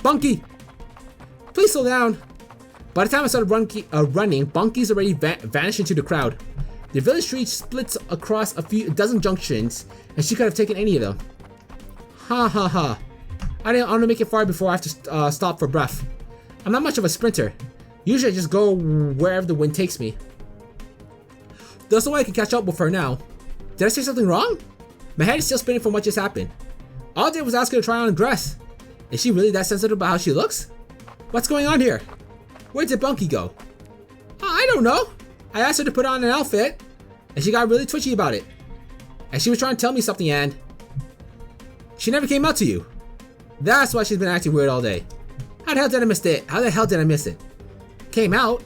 Bunky! Please slow down. By the time I started running, Bunky's already vanished into the crowd. The village street splits across a few dozen junctions, and she could have taken any of them. Ha ha ha. I didn't want to make it far before I have to stop for breath. I'm not much of a sprinter. Usually I just go wherever the wind takes me. There's no way I can catch up with her now. Did I say something wrong? My head is still spinning from what just happened. All I did was ask her to try on a dress. Is she really that sensitive about how she looks? What's going on here? Where did Bunky go? I don't know. I asked her to put on an outfit, and she got really twitchy about it. And she was trying to tell me something, and she never came out to you. That's why she's been acting weird all day. How the hell did I miss it? How the hell did I miss it? Came out?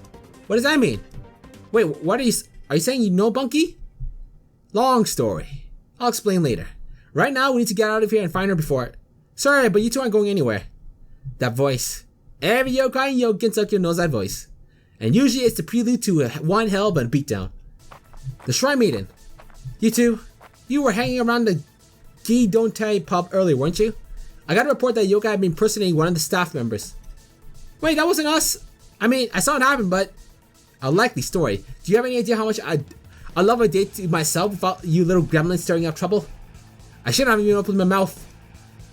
What does that mean? Wait, what are you saying you know Bunky? Long story. I'll explain later. Right now, we need to get out of here and find her before. Sorry, but you two aren't going anywhere. That voice. Every yokai in Yokinsuke knows that voice. And usually it's the prelude to one hell of a beatdown. The Shrine Maiden. You two, you were hanging around the Gidontai pub earlier, weren't you? I got a report that yokai had been impersonating one of the staff members. Wait, that wasn't us. I mean, I saw it happen, but a likely story. Do you have any idea how much I love a date to myself without you little gremlins stirring up trouble? I shouldn't have even opened my mouth.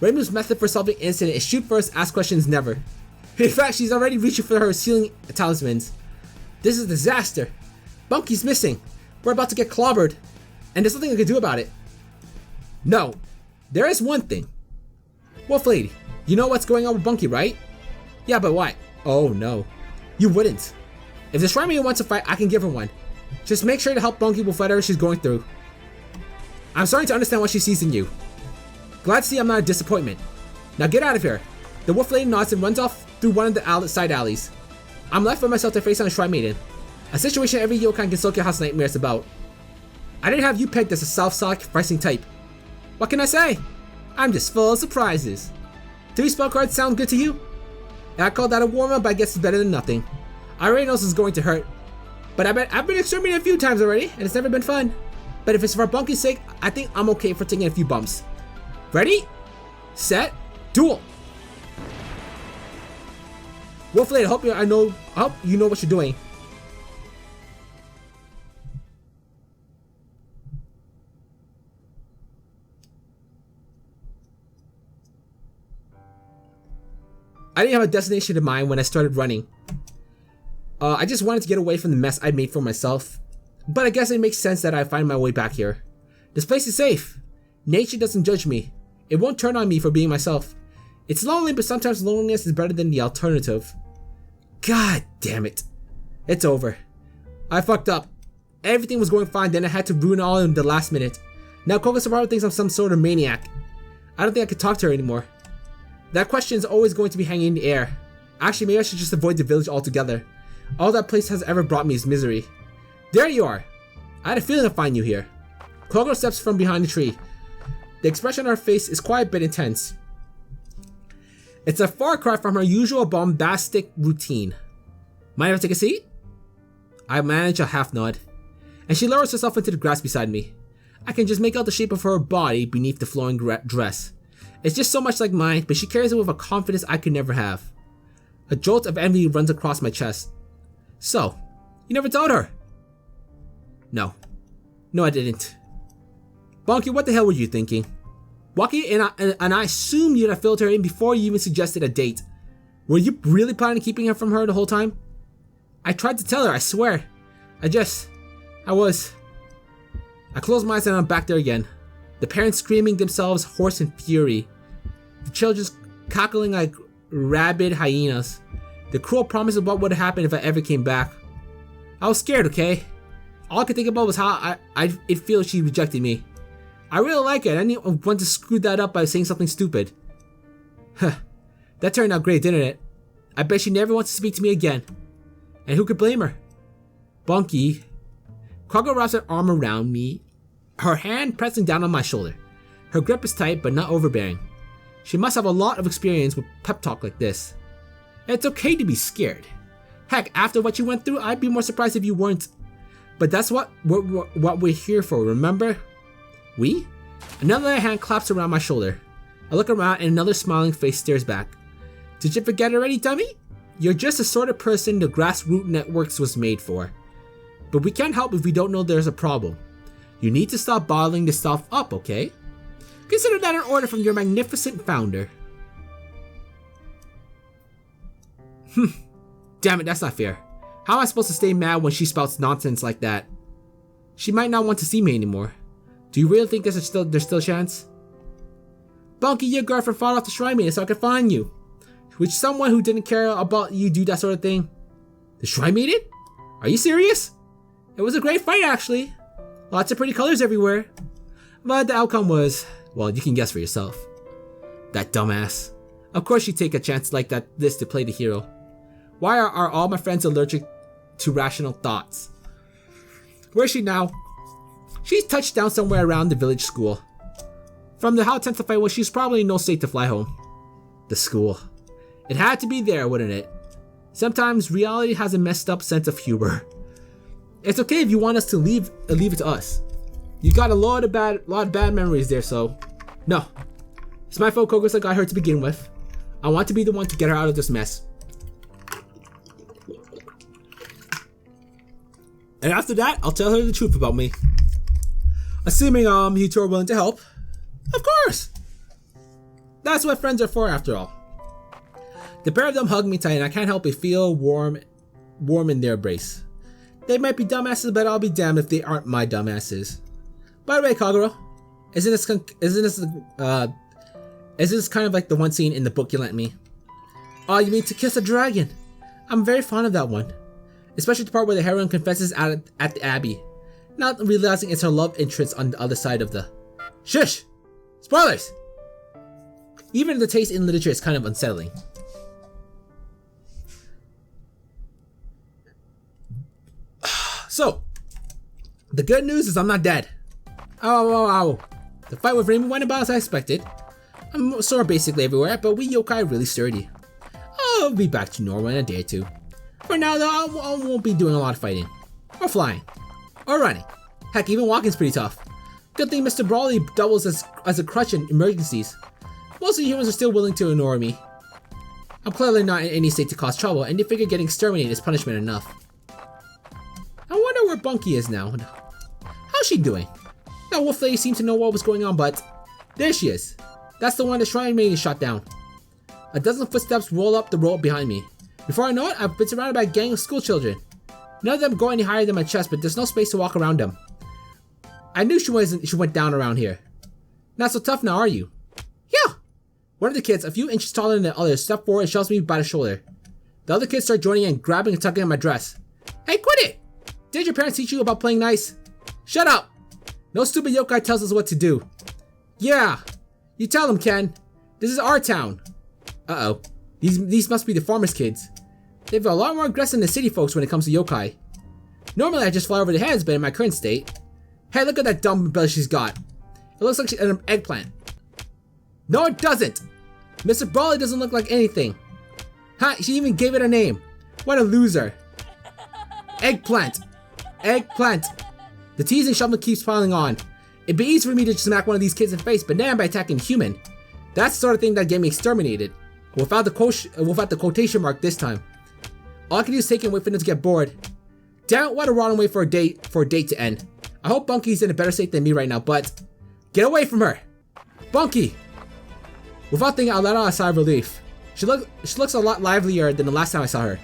Rainbow's method for solving incident is shoot first, ask questions never. In fact, she's already reaching for her ceiling talismans. This is a disaster. Bunky's missing. We're about to get clobbered. And there's nothing I can do about it. No. There is one thing. Wolf Lady, you know what's going on with Bunky, right? Yeah, but what? Oh no. You wouldn't. If the Shrine Maiden wants to fight, I can give her one. Just make sure to help Bunky with whatever she's going through. I'm starting to understand what she sees in you. Glad to see I'm not a disappointment. Now get out of here. The Wolf Lady nods and runs off through one of the side alleys. I'm left by myself to face on the Shrine Maiden. A situation every yokai in Gensoku has nightmares about. I didn't have you pegged as a self-sacrificing type. What can I say? I'm just full of surprises. 3 spell cards sound good to you? I call that a warm-up, but I guess it's better than nothing. I already know this is going to hurt. But I've been exterminated a few times already, and it's never been fun. But if it's for Bunky's sake, I think I'm okay for taking a few bumps. Ready? Set? Duel! Wolf Lady, I hope you know what you're doing. I didn't have a destination in mind when I started running. I just wanted to get away from the mess I made for myself. But I guess it makes sense that I find my way back here. This place is safe. Nature doesn't judge me. It won't turn on me for being myself. It's lonely, but sometimes loneliness is better than the alternative. God damn it. It's over. I fucked up. Everything was going fine, then I had to ruin it all in the last minute. Now Kokosawa thinks I'm some sort of maniac. I don't think I could talk to her anymore. That question is always going to be hanging in the air. Actually, maybe I should just avoid the village altogether. All that place has ever brought me is misery. There you are. I had a feeling I'd find you here. Kogo steps from behind the tree. The expression on her face is quite a bit intense. It's a far cry from her usual bombastic routine. Mind if I take a seat? I manage a half nod, and she lowers herself into the grass beside me. I can just make out the shape of her body beneath the flowing dress. It's just so much like mine, but she carries it with a confidence I could never have. A jolt of envy runs across my chest. So, you never told her? No. No, I didn't. Bunky, what the hell were you thinking? Bunky, and I assumed you'd have filled her in before you even suggested a date. Were you really planning on keeping her from her the whole time? I tried to tell her, I swear. I closed my eyes and I'm back there again. The parents screaming themselves hoarse in fury. The children cackling like rabid hyenas. The cruel promise of what would happen if I ever came back. I was scared, okay? All I could think about was how it feels she rejected me. I really like it. I didn't want to screw that up by saying something stupid. Huh. That turned out great, didn't it? I bet she never wants to speak to me again. And who could blame her? Bunky. Kogo wraps her arm around me, her hand pressing down on my shoulder. Her grip is tight but not overbearing. She must have a lot of experience with pep talk like this. It's okay to be scared. Heck, after what you went through, I'd be more surprised if you weren't. But that's what we're here for, remember? We? Another hand claps around my shoulder. I look around and another smiling face stares back. Did you forget already, dummy? You're just the sort of person the grassroots networks was made for. But we can't help if we don't know there's a problem. You need to stop bottling this stuff up, okay? Consider that an order from your magnificent founder. Damn it, that's not fair. How am I supposed to stay mad when she spouts nonsense like that? She might not want to see me anymore. Do you really think there's still a chance? Bunky, your girlfriend fought off the shrine maiden so I could find you. Would someone who didn't care about you do that sort of thing? The shrine maiden? Are you serious? It was a great fight, actually. Lots of pretty colors everywhere. But the outcome was, well, you can guess for yourself. That dumbass. Of course she'd take a chance like this to play the hero. Why are all my friends allergic to rational thoughts? Where is she now? She's touched down somewhere around the village school. From how tense the fight was, she's probably in no state to fly home. The school. It had to be there, wouldn't it? Sometimes reality has a messed up sense of humor. It's okay if you want us to leave it to us. You got a lot of bad memories there, so no. It's my fault Kokos got her to begin with. I want to be the one to get her out of this mess. And after that, I'll tell her the truth about me. Assuming you two are willing to help. Of course! That's what friends are for after all. The pair of them hug me tight and I can't help but feel warm in their embrace. They might be dumbasses, but I'll be damned if they aren't my dumbasses. By the way, Kagero, isn't this kind of like the one scene in the book you lent me? Oh, you mean To Kiss a Dragon? I'm very fond of that one. Especially the part where the heroine confesses at the Abbey, not realizing it's her love interest on the other side of the... Shush! Spoilers! Even the taste in literature is kind of unsettling. So, the good news is I'm not dead. Oh. The fight with Raymond went about as I expected. I'm sore basically everywhere, but we yokai are really sturdy. I'll be back to normal in a day or two. For now though, I won't be doing a lot of fighting. Or flying. Or running. Heck, even walking's pretty tough. Good thing Mr. Brawley doubles as a crutch in emergencies. Most of the humans are still willing to ignore me. I'm clearly not in any state to cause trouble, and they figure getting exterminated is punishment enough. I wonder where Bunky is now. How's she doing? That wolf lady seemed to know what was going on, but there she is. That's the one the shrine maiden shot down. A dozen footsteps roll up the road behind me. Before I know it, I've been surrounded by a gang of school children. None of them go any higher than my chest, but there's no space to walk around them. I knew she went down around here. Not so tough now, are you? Yeah! One of the kids, a few inches taller than the others, stepped forward and shoves me by the shoulder. The other kids start joining in, grabbing and tugging at my dress. Hey, quit it! Did your parents teach you about playing nice? Shut up! No stupid yokai tells us what to do. Yeah! You tell them, Ken. This is our town. Uh-oh. These must be the farmers' kids. They've a lot more aggressive than city folks when it comes to yokai. Normally I just fly over their heads, but in my current state... Hey, look at that dumb belly she's got. It looks like she's an eggplant. No, it doesn't! Mr. Brawley doesn't look like anything. Ha! She even gave it a name. What a loser. Eggplant. Eggplant. The teasing shoving keeps piling on. It'd be easy for me to just smack one of these kids in the face, but now by attacking a human. That's the sort of thing that get me exterminated. Without the quotation mark this time. All I can do is take it and wait for them to get bored. Damn it, what a rotten way for a date to end. I hope Bunky's in a better state than me right now, but get away from her! Bunky! Without thinking, I let out a sigh of relief. She looks a lot livelier than the last time I saw her.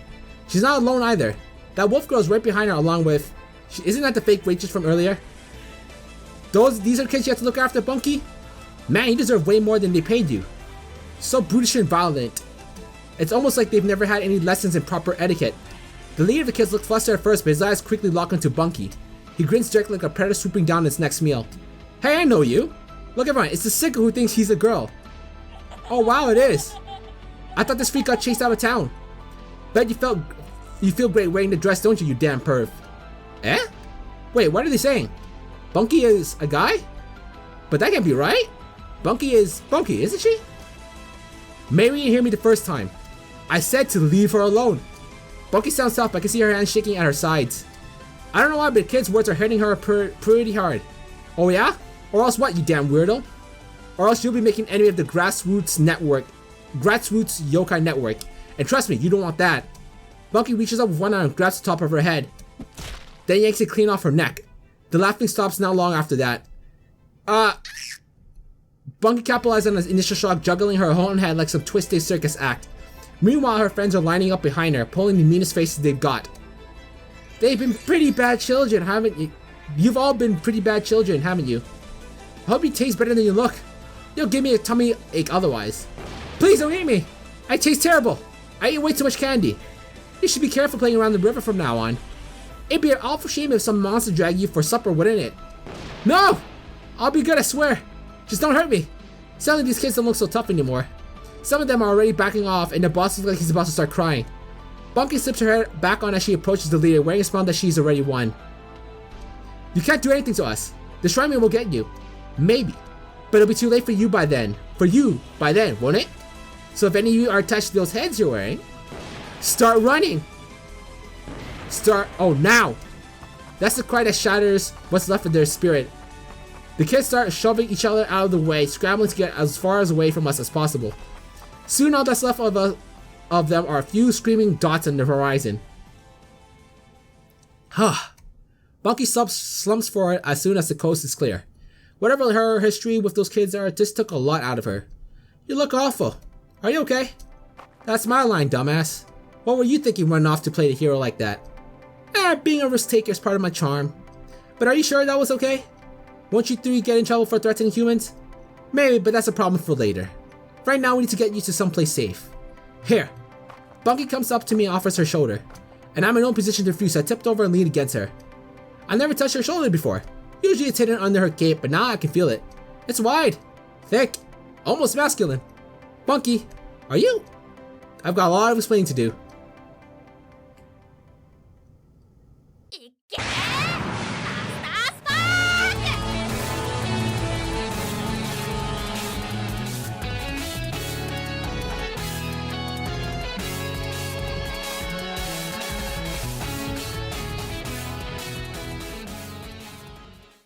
She's not alone either. That wolf girl is right behind her along with... Isn't that the fake waitress from earlier? These are kids you have to look after, Bunky? Man, you deserve way more than they paid you. So brutish and violent. It's almost like they've never had any lessons in proper etiquette. The leader of the kids looked flustered at first, but his eyes quickly lock onto Bunky. He grins directly like a predator swooping down its next meal. Hey, I know you. Look everyone, it's the sicko who thinks he's a girl. Oh wow, it is. I thought this freak got chased out of town. Bet you feel great wearing the dress, don't you, you damn perv? Eh? Wait, what are they saying? Bunky is a guy? But that can't be right. Bunky is Bunky, isn't she? Maybe you didn't hear me the first time. I said to leave her alone. Bunky sounds tough, but I can see her hands shaking at her sides. I don't know why, but the kids' words are hitting her pretty hard. Oh yeah? Or else what, you damn weirdo? Or else you'll be making enemy of the grassroots network. grassroots yokai network. And trust me, you don't want that. Bunky reaches up with one arm and grabs the top of her head. Then yanks it clean off her neck. The laughing stops not long after that. Bunky capitalized on the initial shock, juggling her own head like some twisted circus act. Meanwhile, her friends are lining up behind her, pulling the meanest faces they've got. They've been pretty bad children, haven't you? You've all been pretty bad children, haven't you? I hope you taste better than you look. You'll give me a tummy ache otherwise. Please don't eat me! I taste terrible! I eat way too much candy. You should be careful playing around the river from now on. It'd be an awful shame if some monster dragged you for supper, wouldn't it? No! I'll be good, I swear. Just don't hurt me. Suddenly these kids don't look so tough anymore. Some of them are already backing off and the boss looks like he's about to start crying. Bunky slips her head back on as she approaches the leader, wearing a smile that she's already won. You can't do anything to us. The Shrine will get you. Maybe. But it'll be too late for you by then. For you by then, won't it? So if any of you are attached to those heads you're wearing, start running! Oh, now! That's the cry that shatters what's left of their spirit. The kids start shoving each other out of the way, scrambling to get as far away from us as possible. Soon all that's left of them are a few screaming dots on the horizon. Bunky slumps forward as soon as the coast is clear. Whatever her history with those kids are, this took a lot out of her. You look awful. Are you okay? That's my line, dumbass. What were you thinking running off to play the hero like that? Being a risk taker is part of my charm. But are you sure that was okay? Won't you three get in trouble for threatening humans? Maybe, but that's a problem for later. Right now we need to get you to someplace safe. Here. Bunky comes up to me and offers her shoulder. And I'm in no position to refuse, so I tipped over and leaned against her. I never touched her shoulder before. Usually it's hidden under her cape, but now I can feel it. It's wide, thick, almost masculine. Bunky, are you? I've got a lot of explaining to do.